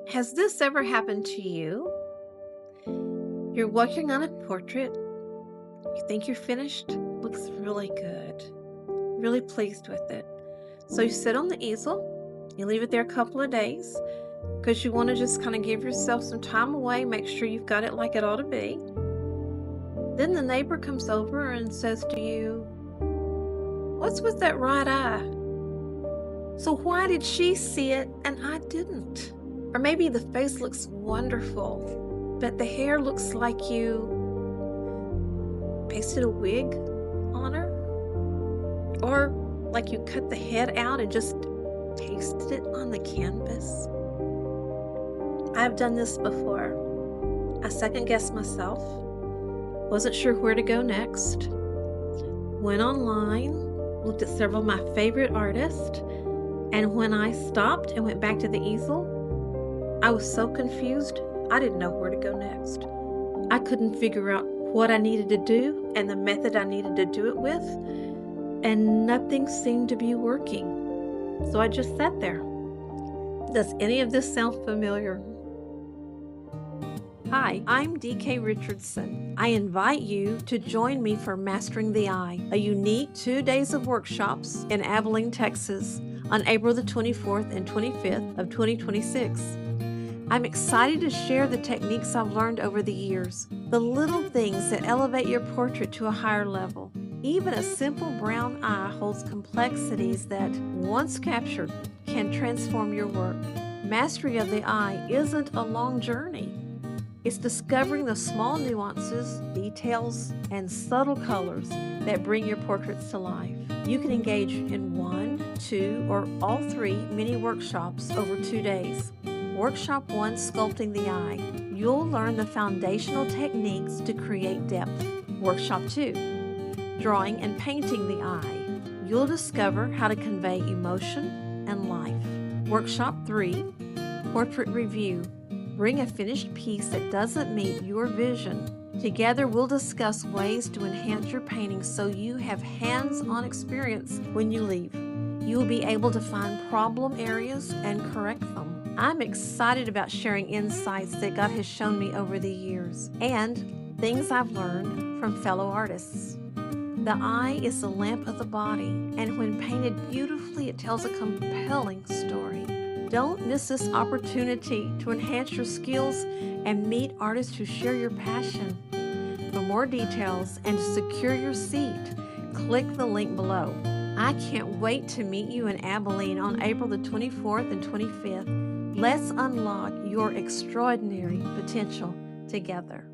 Has this ever happened to you? You're working on a portrait, you think you're finished, looks really good, really pleased with it. So you sit on the easel, you leave it there a couple of days because you want to just kind of give yourself some time away, make sure you've got it like it ought to be. Then the neighbor comes over and says to you, "What's with that right eye? So why did she see it and I didn't?" Or maybe the face looks wonderful, but the hair looks like you pasted a wig on her, or like you cut the head out and just pasted it on the canvas. I've done this before. I second guessed myself, wasn't sure where to go next, went online, looked at several of my favorite artists, and when I stopped and went back to the easel, I was so confused, I didn't know where to go next. I couldn't figure out what I needed to do and the method I needed to do it with, and nothing seemed to be working. So I just sat there. Does any of this sound familiar? Hi, I'm DK Richardson. I invite you to join me for Mastering the Eye, a unique 2 days of workshops in Abilene, Texas on April the 24th and 25th of 2026. I'm excited to share the techniques I've learned over the years, the little things that elevate your portrait to a higher level. Even a simple brown eye holds complexities that, once captured, can transform your work. Mastery of the eye isn't a long journey. It's discovering the small nuances, details, and subtle colors that bring your portraits to life. You can engage in 1, 2, or all 3 mini workshops over 2 days. Workshop 1, Sculpting the Eye. You'll learn the foundational techniques to create depth. Workshop 2, Drawing and Painting the Eye. You'll discover how to convey emotion and life. Workshop 3, Portrait Review. Bring a finished piece that doesn't meet your vision. Together, we'll discuss ways to enhance your painting so you have hands-on experience when you leave. You will be able to find problem areas and correct them. I'm excited about sharing insights that God has shown me over the years and things I've learned from fellow artists. The eye is the lamp of the body, and when painted beautifully, it tells a compelling story. Don't miss this opportunity to enhance your skills and meet artists who share your passion. For more details and to secure your seat, click the link below. I can't wait to meet you in Abilene on April the 24th and 25th. Let's unlock your extraordinary potential together.